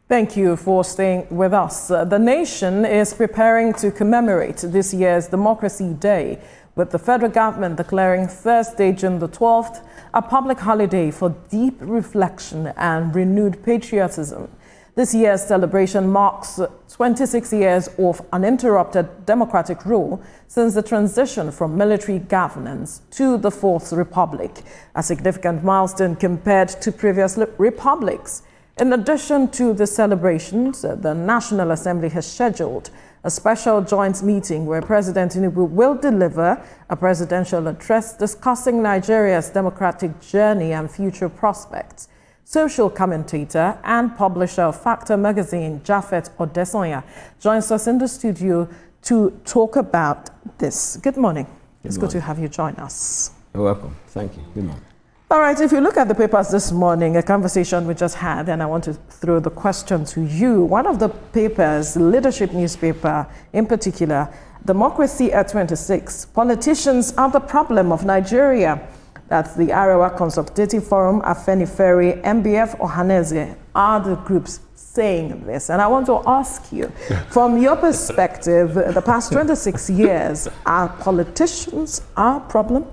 Thank you for staying with us. The nation is preparing to commemorate this year's Democracy Day, with the federal government declaring Thursday, June the 12th, a public holiday for deep reflection and renewed patriotism. This year's celebration marks 26 years of uninterrupted democratic rule since the transition from military governance to the Fourth Republic, a significant milestone compared to previous republics. In addition to the celebrations, the National Assembly has scheduled a special joint meeting where President Tinubu will deliver a presidential address discussing Nigeria's democratic journey and future prospects. Social commentator and publisher of Factor magazine, Japhet Odesanya, joins us in the studio to talk about this. Good morning. It's good to have you join us. You're welcome. Thank you. Good morning. All right, if you look at the papers this morning, a conversation we just had, and I want to throw the question to you. One of the papers, leadership newspaper in particular, Democracy at 26, politicians are the problem of Nigeria. That's the Arewa Consultative Forum, Afenifere, MBF, Ohaneze, are the groups saying this. And I want to ask you, from your perspective, the past 26 years, are politicians our problem?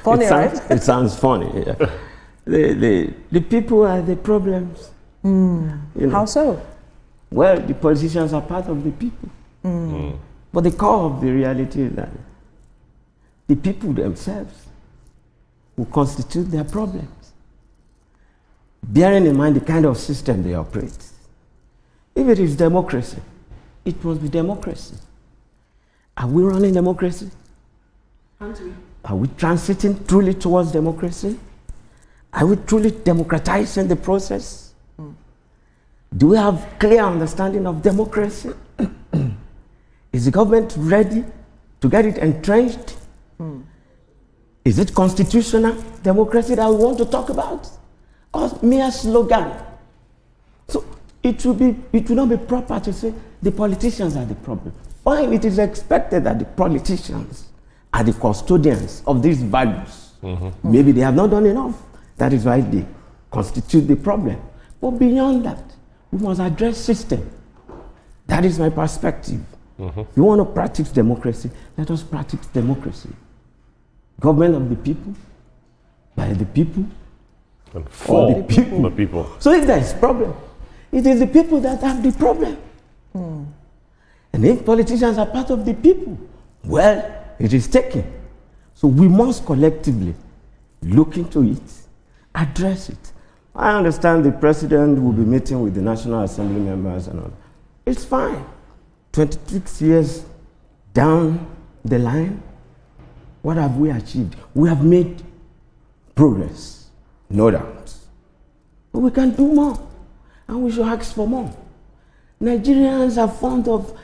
Funny, right? It sounds funny. Yeah. The people are the problems. You know. How so? Well, the politicians are part of the people. But the core of the reality is that the people themselves will constitute their problems, bearing in mind the kind of system they operate. If it is democracy, it must be democracy. Are we running democracy? Are we transiting truly towards democracy? Are we truly democratizing the process? Do we have clear understanding of democracy? Is the government ready to get it entrenched? Is it constitutional democracy that we want to talk about? Or mere slogan? So it will not be proper to say the politicians are the problem. Fine, it is expected that the politicians are the custodians of these values. Maybe they have not done enough. That is why they constitute the problem. But beyond that, we must address system. That is my perspective. If you want to practice democracy, let us practice democracy. Government of the people, by the people, and for the people. The people. So if there is problem, it is the people that have the problem. And if politicians are part of the people, well, it is taken. So we must collectively look into it, address it. I understand the president will be meeting with the National Assembly members and all. It's fine. 26 years down the line, what have we achieved? We have made progress, no doubt. But we can do more, and we should ask for more. Nigerians are fond of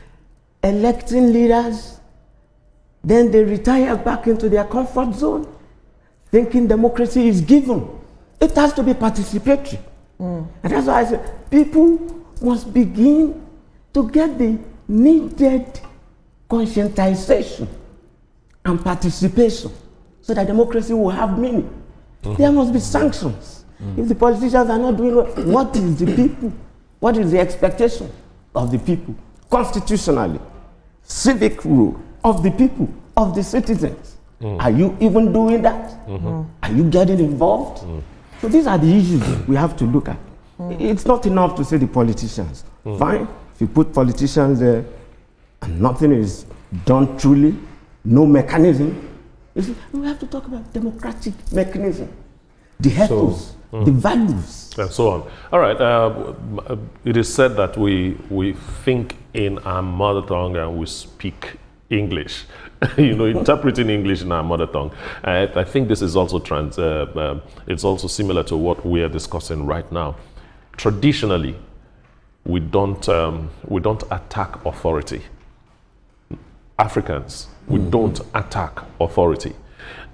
electing leaders, then they retire back into their comfort zone, thinking democracy is given. It has to be participatory. And that's why I say people must begin to get the needed conscientization and participation so that democracy will have meaning. There must be sanctions. If the politicians are not doing what is the people? What is the expectation of the people? Constitutionally, civic rule of the people, of the citizens. Are you even doing that? Are you getting involved? So these are the issues we have to look at. It's not enough to say the politicians. Fine, if you put politicians there and nothing is done truly, no mechanism, we have to talk about democratic mechanism, the ethos, the values. And so on. All right, it is said that we think in our mother tongue and we speak English. Interpreting English in our mother tongue. I think this is also it's also similar to what we are discussing right now. Traditionally, we don't attack authority. Africans, we don't attack authority.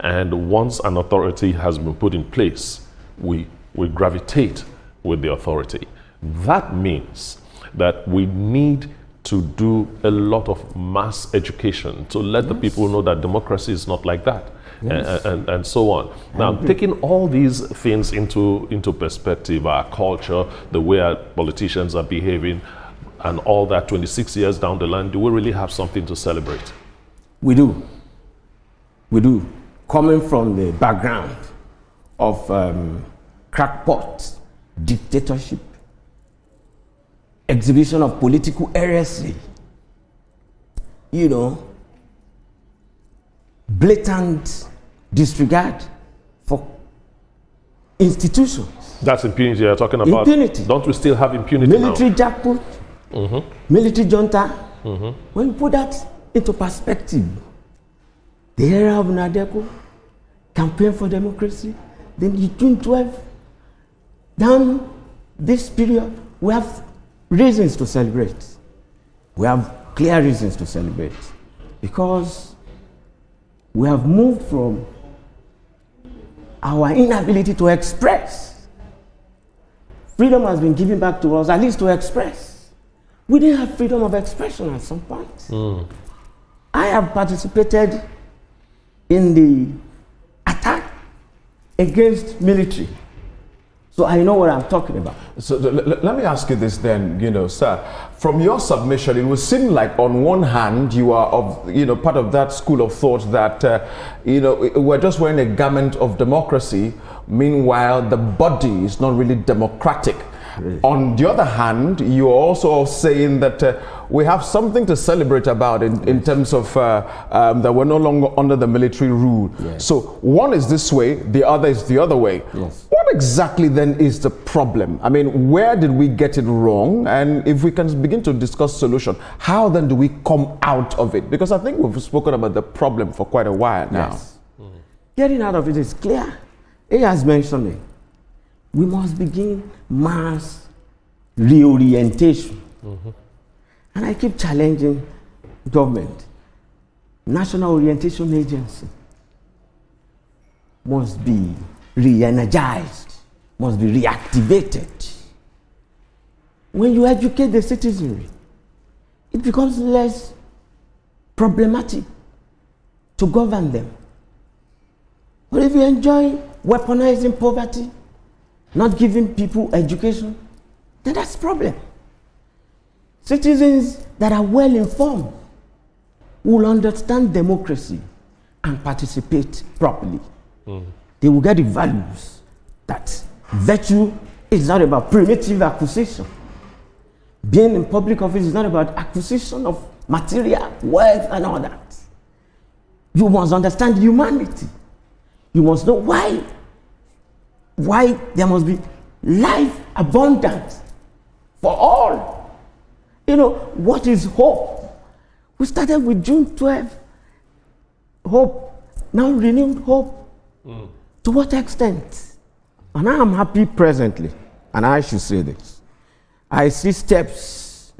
And once an authority has been put in place, we gravitate with the authority. That means that we need to do a lot of mass education to let the people know that democracy is not like that. and so on. Now, taking all these things into perspective, our culture, the way our politicians are behaving, and all that 26 years down the line, do we really have something to celebrate? We do. We do. Coming from the background of crackpot, dictatorship, exhibition of political heresy, blatant disregard for institutions. That's impunity you're talking about. Impunity. Don't we still have impunity military now? jackpot, military junta. When you put that into perspective, the era of Nadeko, campaign for democracy, then June 12, down this period, we have reasons to celebrate. We have clear reasons to celebrate because we have moved from our inability to express. Freedom has been given back to us, at least to express. We didn't have freedom of expression at some point. I have participated in the attack against military. So I know what I'm talking about. So let me ask you this then, sir. From your submission, it would seem like on one hand you are part of that school of thought that we're just wearing a garment of democracy. Meanwhile, the body is not really democratic. Really. On the other hand, you're also saying that we have something to celebrate about in terms of that we're no longer under the military rule. Yes. So one is this way, the other is the other way. Yes. What exactly then is the problem? I mean, where did we get it wrong? And if we can begin to discuss solution, how then do we come out of it? Because I think we've spoken about the problem for quite a while now. Yes. Getting out of it is clear. He has mentioned it. We must begin mass reorientation. And I keep challenging government. National Orientation Agency must be re-energized, must be reactivated. When you educate the citizenry, it becomes less problematic to govern them. But if you enjoy weaponizing poverty, not giving people education, then that's a problem. Citizens that are well informed will understand democracy and participate properly. They will get the values that virtue is not about primitive acquisition. Being in public office is not about acquisition of material, wealth, and all that. You must understand humanity. You must know why there must be life abundant for all. What is hope? We started with June 12. Hope, now renewed hope. To what extent? And I am happy presently, and I should say this. I see steps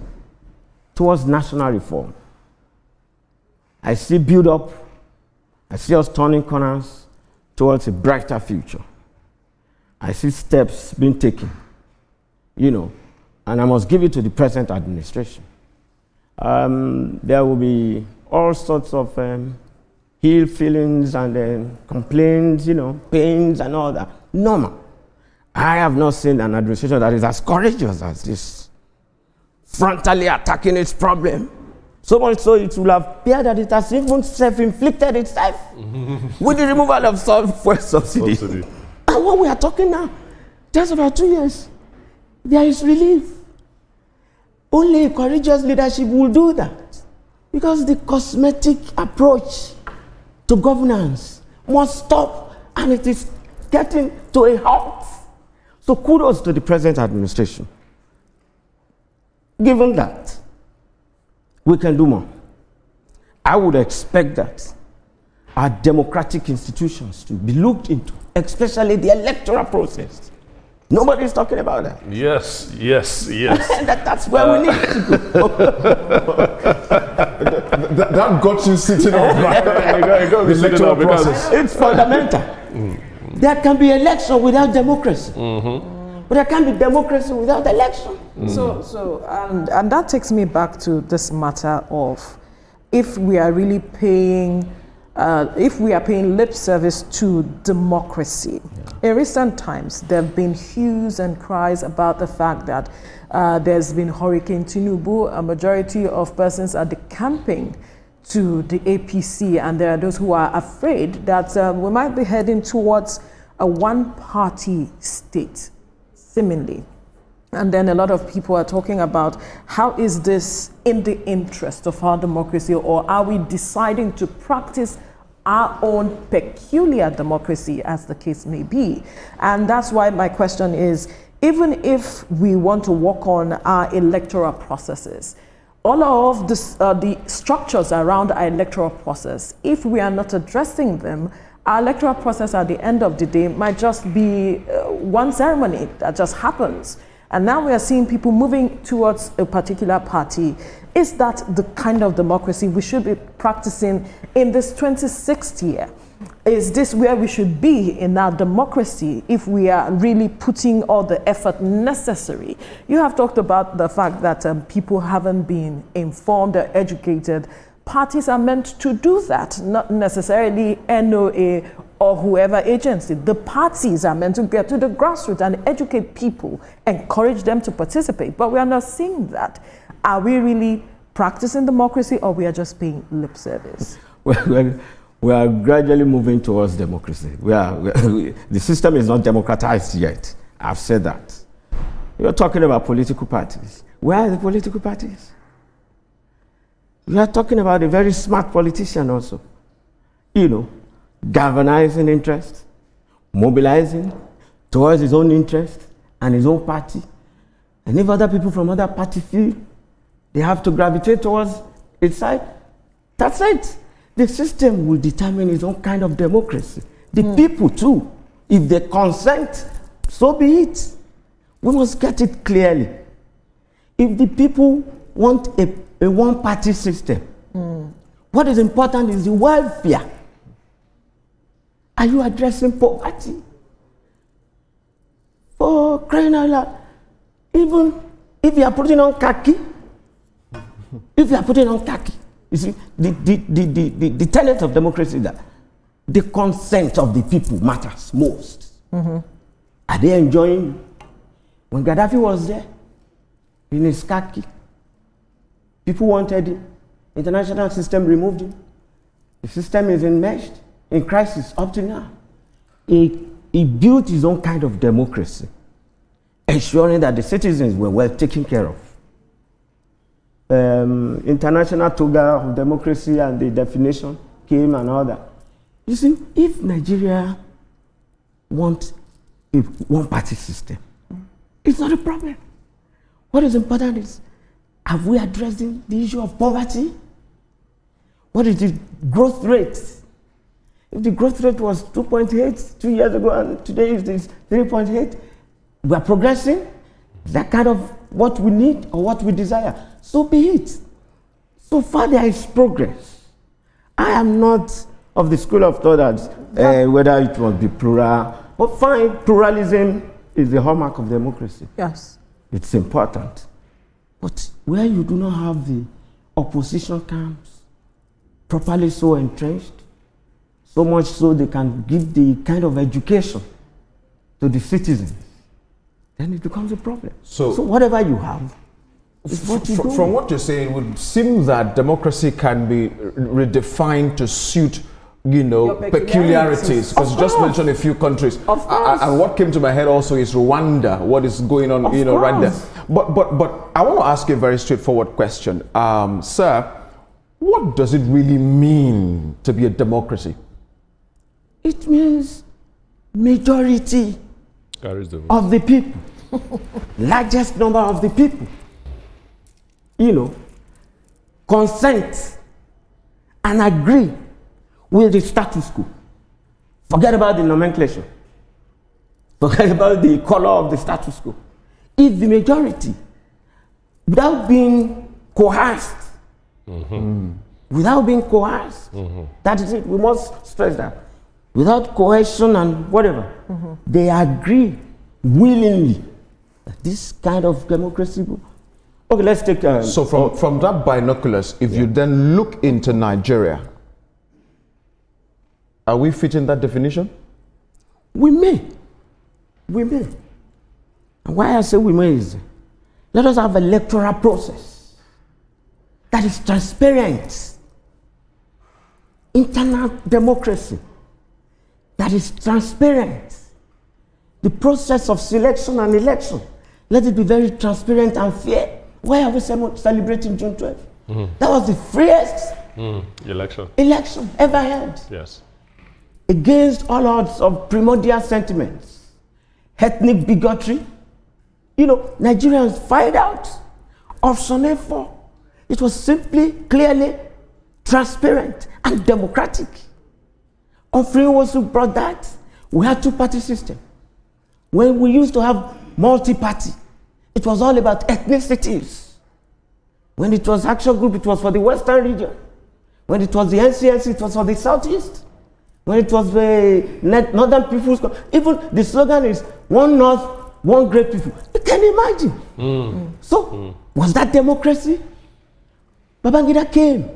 towards national reform. I see build up. I see us turning corners towards a brighter future. I see steps being taken, and I must give it to the present administration. There will be all sorts of ill feelings and complaints, pains and all that. Normal. I have not seen an administration that is as courageous as this, frontally attacking its problem. So much so it will appear that it has even self-inflicted itself with the removal of fuel subsidy. And what we are talking now, just about 2 years, there is relief. Only a courageous leadership will do that. Because the cosmetic approach to governance must stop, and it is getting to a halt. So kudos to the present administration. Given that, we can do more. I would expect that our democratic institutions to be looked into, especially the electoral process. Nobody is talking about that. Yes. That's where we need to go. that got you sitting on the electoral process. It's fundamental. There can be election without democracy. But there can't be democracy without election. And that takes me back to this matter of if we are really paying if we are paying lip service to democracy. In recent times, there have been hues and cries about the fact that there's been Hurricane Tinubu. A majority of persons are decamping to the APC, and there are those who are afraid that we might be heading towards a one-party state, seemingly. And then a lot of people are talking about how is this in the interest of our democracy, or are we deciding to practice our own peculiar democracy, as the case may be? And that's why my question is, even if we want to work on our electoral processes, all of this, the structures around our electoral process, if we are not addressing them, our electoral process at the end of the day might just be one ceremony that just happens. And now we are seeing people moving towards a particular party. Is that the kind of democracy we should be practicing in this 26th year? Is this where we should be in our democracy if we are really putting all the effort necessary? You have talked about the fact that people haven't been informed or educated. Parties are meant to do that, not necessarily NOA or whoever agency. The parties are meant to get to the grassroots and educate people, encourage them to participate. But we are not seeing that. Are we really practicing democracy, or we are just paying lip service? Well, we are gradually moving towards democracy. The system is not democratized yet. I've said that. You're talking about political parties. Where are the political parties? We are talking about a very smart politician also. Galvanizing interest, mobilizing towards his own interest and his own party. And if other people from other parties feel they have to gravitate towards its side, that's it. The system will determine its own kind of democracy. The people too, if they consent, so be it. We must get it clearly. If the people want a one-party system, what is important is the welfare. Are you addressing poverty? For crying out loud, even if you are putting on khaki, you see, the tenet of democracy is that the consent of the people matters most. Are they enjoying? When Gaddafi was there, in his khaki, people wanted him. International system removed him. The system is enmeshed, in crisis up to now. He built his own kind of democracy, ensuring that the citizens were well taken care of. International toga of democracy and the definition came and all that. You see, if Nigeria wants a one-party system, it's not a problem. What is important is, have we addressed the issue of poverty? What is the growth rate? If the growth rate was 2.8 2 years ago and today it is 3.8, we are progressing. Is that kind of what we need or what we desire? So be it. So far there is progress. I am not of the school of thought that whether it must be plural, but fine, pluralism is the hallmark of democracy. Yes. It's important. But where you do not have the opposition camps properly so entrenched, so much so they can give the kind of education to the citizens, then it becomes a problem. So whatever you have is what you do. From what you're saying, it would seem that democracy can be redefined to suit, peculiarities. Because you just mentioned a few countries. Of course. And what came to my head also is Rwanda, what is going on, right there. But I want to ask you a very straightforward question. Sir, what does it really mean to be a democracy? It means majority of the people, largest number of the people, consent and agree with the status quo. Forget about the nomenclature. Forget about the color of the status quo. If the majority, without being coerced, that is it, we must stress that. Without coercion and whatever, they agree willingly that this kind of democracy. Okay, let's take. So from that binoculars, if you then look into Nigeria, Are we fitting that definition? We may. We may. And why I say we may is, let us have an electoral process that is transparent, internal democracy that is transparent. The process of selection and election, let it be very transparent and fair. Why are we celebrating June 12th? That was the freest election ever held. Yes. Against all odds of primordial sentiments, ethnic bigotry. You know, Nigerians find out Option A4. It was simply, clearly, transparent and democratic. Offering was who brought that. We had two-party system. When we used to have multi-party, it was all about ethnicities. When it was Action Group, it was for the Western region. When it was the NCNC, it was for the Southeast. When it was the Northern People's, even the slogan is one North, one great people. You can imagine. So, was that democracy? Babangida came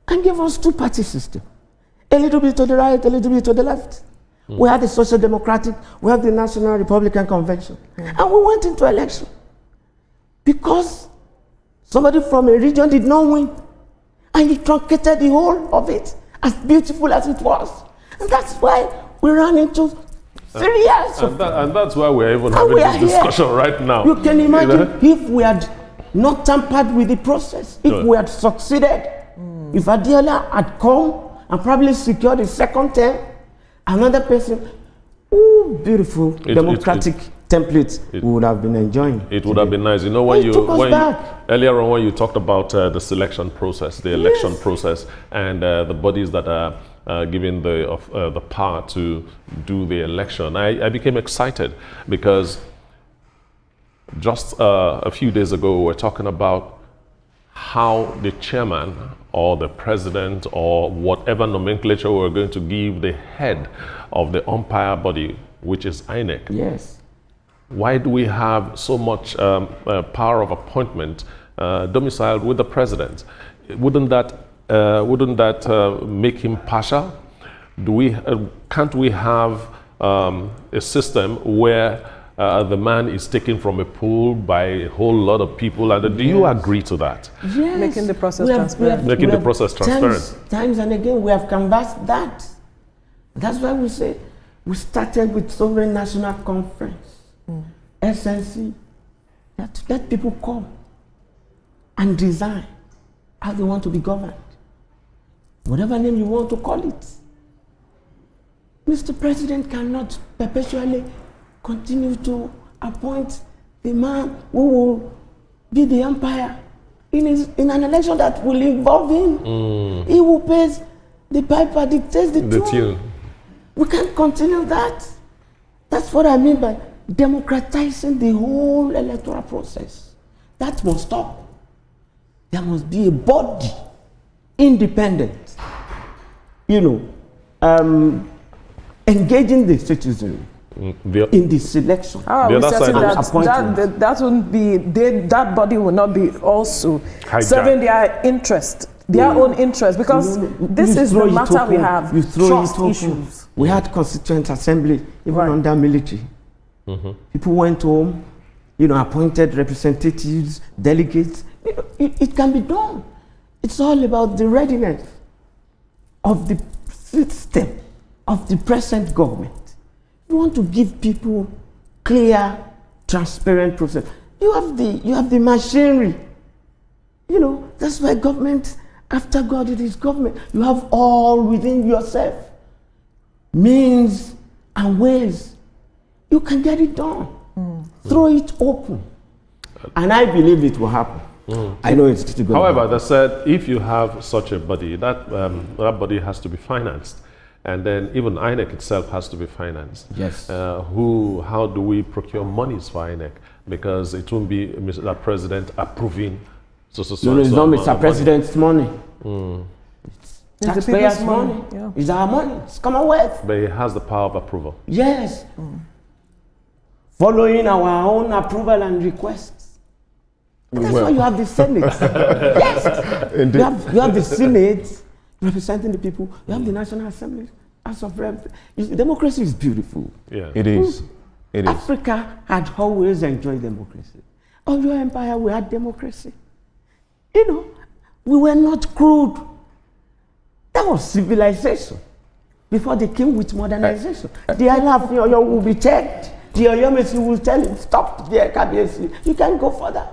and gave us two-party system. A little bit to the right, a little bit to the left. We had the Social Democratic, we have the National Republican Convention. And we went into election. Because somebody from a region did not win. And he truncated the whole of it, as beautiful as it was. And that's why we ran into 3 years. And that's why we're even having this discussion right now. You can imagine if we had not tampered with the process, if we had succeeded, if Adiola had come and probably secured the second term, another person, beautiful democratic templates we would have been enjoying. It would have been nice. You know, earlier on when you talked about the selection process, the election process, and the bodies that are given the power to do the election, I became excited because just a few days ago we were talking about how the chairman or the president or whatever nomenclature we're going to give the head of the umpire body, which is INEC. Yes. Why do we have so much power of appointment domiciled with the president? Wouldn't that make him partial? Can't we have a system where the man is taken from a pool by a whole lot of people? And do you agree to that? Yes. Making the process transparent. Making the process transparent. Times and again, we have canvassed that. That's why we say we started with Sovereign National Conference, SNC, to let people come and design how they want to be governed. Whatever name you want to call it. Mr. President cannot perpetually continue to appoint the man who will be the umpire in an election that will involve him. He will pay the piper, dictates the tune. We can't continue that. That's what I mean by democratizing the whole electoral process. That must stop. There must be a body, independent, engaging the citizenry in the selection. How are we certain that wouldn't be, that body will not be also serving their interest, their own interest? Because this is the matter we have. You throw trust it issues. We had constituent assembly, even under military. People went home, appointed representatives, delegates. It can be done. It's all about the readiness of the system, of the present government. You want to give people clear, transparent process. You have the machinery. That's why government, after God, it is government. You have all within yourself. Means and ways. You can get it done. Throw it open. And I believe it will happen. I know it's going to go. However, they said if you have such a body, that body has to be financed. And then even INEC itself has to be financed. Yes. How do we procure monies for INEC? Because it won't be Mr. President approving. No, it's not Mr. President's money. It's taxpayers' money. Yeah. It's our money. It's Commonwealth. But he has the power of approval. Yes. Following our own approval and requests. That's why you have the Senate. Yes. You have the Senate representing the people. You have the National Assembly House of Reps. Democracy is beautiful. Yeah. It is. It is. Africa had always enjoyed democracy. All your empire, we had democracy. You know, we were not crude. That was civilization. Before they came with modernization. The Island of Oyo will be checked. The Oyomesi will tell him, stop there, KBC. You can't go further.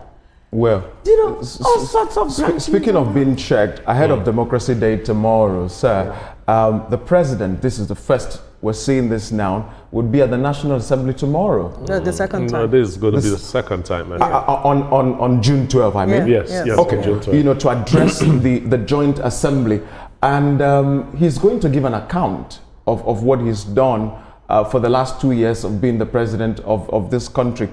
Well, You know, all sorts of branches. speaking of being checked, ahead of Democracy Day tomorrow, sir, the president, this is the first we're seeing this now, would be at the National Assembly tomorrow. The second No, time. this is going to be the second time. On June 12th, I mean. Yes, Yes. yes. Okay, on June 12th. you know, to address the joint assembly. And he's going to give an account of what he's done for the last 2 years of being the president of this country.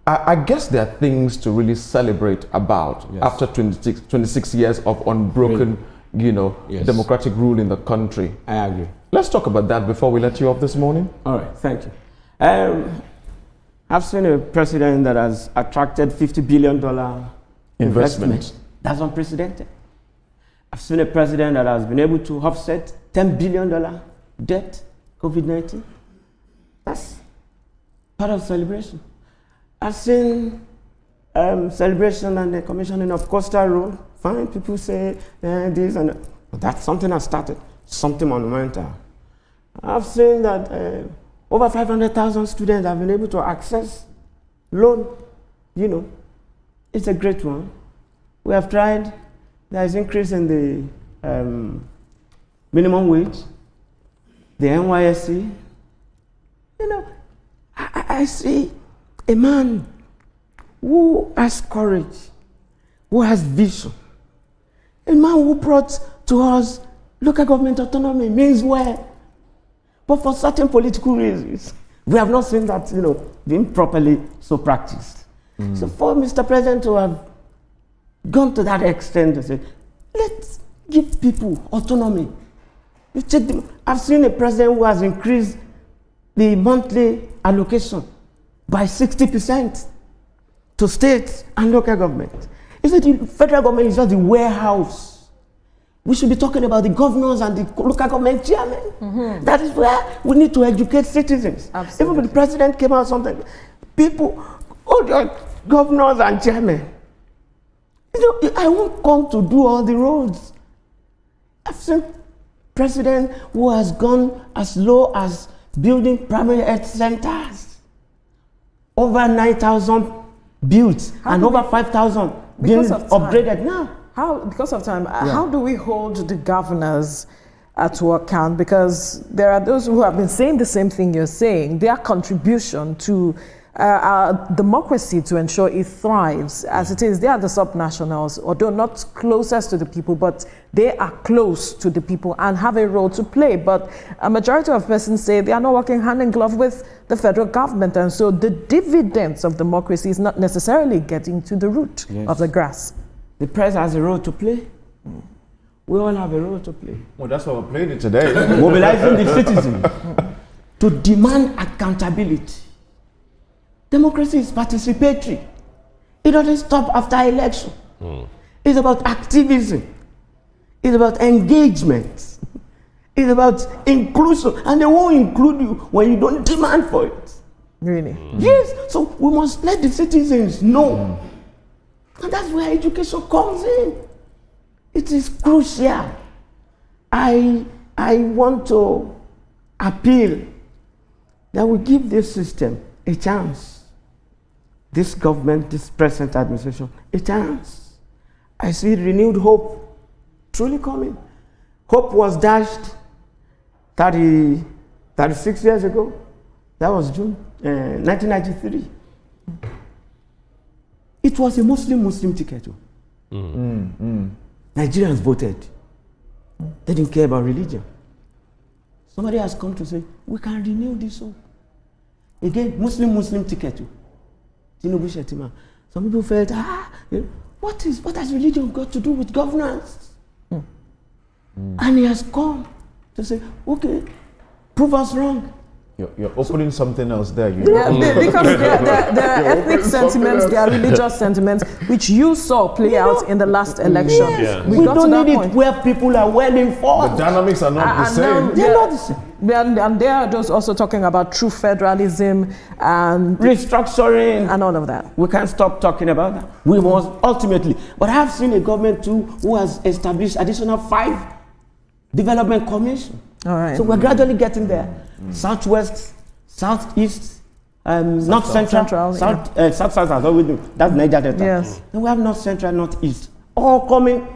I guess there are things to really celebrate about after 26 years of unbroken, you know, democratic rule in the country. I agree. Let's talk about that before we let you off this morning. All right, thank you. I've seen a president that has attracted $50 billion investment. That's unprecedented. I've seen a president that has been able to offset $10 billion debt, COVID-19. That's part of celebration. I've seen celebration and the commissioning of Coastal Road. Fine, people say this and that. But that's something that started, something monumental. I've seen that over 500,000 students have been able to access loan. You know, it's a great one. We have tried. There is increase in the minimum wage, the NYSC. You know, I see a man who has courage, who has vision, a man who brought to us local government autonomy means well. But for certain political reasons, we have not seen that, you know, being properly so practiced. So for Mr. President to have gone to that extent to say, let's give people autonomy. You check them. I've seen a president who has increased the monthly allocation by 60% to states and local government. He said the federal government is just the warehouse. We should be talking about the governors and the local government chairmen. That is where we need to educate citizens. Absolutely. Even when the president came out something, people, oh, the governors and chairmen. You know, I won't come to do all the roads. I've seen president who has gone as low as building primary health centers. Over 9,000 built and over 5,000 being upgraded now. Because of time, how do we hold the governors to account? Because there are those who have been saying the same thing you're saying, their contribution to our democracy to ensure it thrives as it is. They are the subnationals, although not closest to the people, but they are close to the people and have a role to play. But a majority of persons say they are not working hand in glove with the federal government, and so the dividends of democracy is not necessarily getting to the root of the grass. The press has a role to play. We all have a role to play. Well, that's why we're playing it today. Mobilizing the citizens to demand accountability. Democracy is participatory. It doesn't stop after election. It's about activism. It's about engagement. It's about inclusion. And they won't include you when you don't demand for it. Really? Yes. So we must let the citizens know. And that's where education comes in. It is crucial. I want to appeal that we give this system a chance. This government, this present administration, a chance. I see renewed hope truly coming. Hope was dashed 36 years ago. That was June 1993. It was a Muslim ticket. Nigerians voted. They didn't care about religion. Somebody has come to say, we can renew this hope. Again, Muslim ticket. Tinubu Shetima. Some people felt, what has religion got to do with governance? And he has come to say, okay, prove us wrong. You're opening something else there. Yeah, because there are ethnic sentiments, there are religious sentiments, which you saw play out in the last election. Yes. Yeah. We don't got to need that it where people are well informed. The dynamics are not the same. They're not the same. And they are just also talking about true federalism and Restructuring. and all of that. We can't stop talking about that. We must ultimately. But I have seen a government too who has established additional 5 development commissions. All right. So we're gradually getting there. Southwest, Southeast, North Central, South South has always been. That's Niger Delta. Yes. Then we have North Central, Northeast, all coming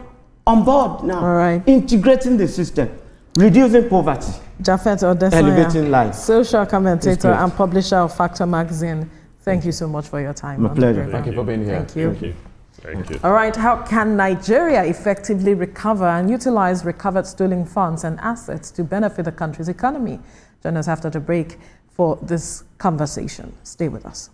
on board now. All right. Integrating the system, reducing poverty, Japhet Odesanya, elevating life. social commentator great. and publisher of Factor Magazine. Thank you so much for your time. My pleasure. Thank you for being here. Thank you. Thank you. Thank you. All right, how can Nigeria effectively recover and utilize recovered stolen funds and assets to benefit the country's economy? Join us after the break for this conversation. Stay with us.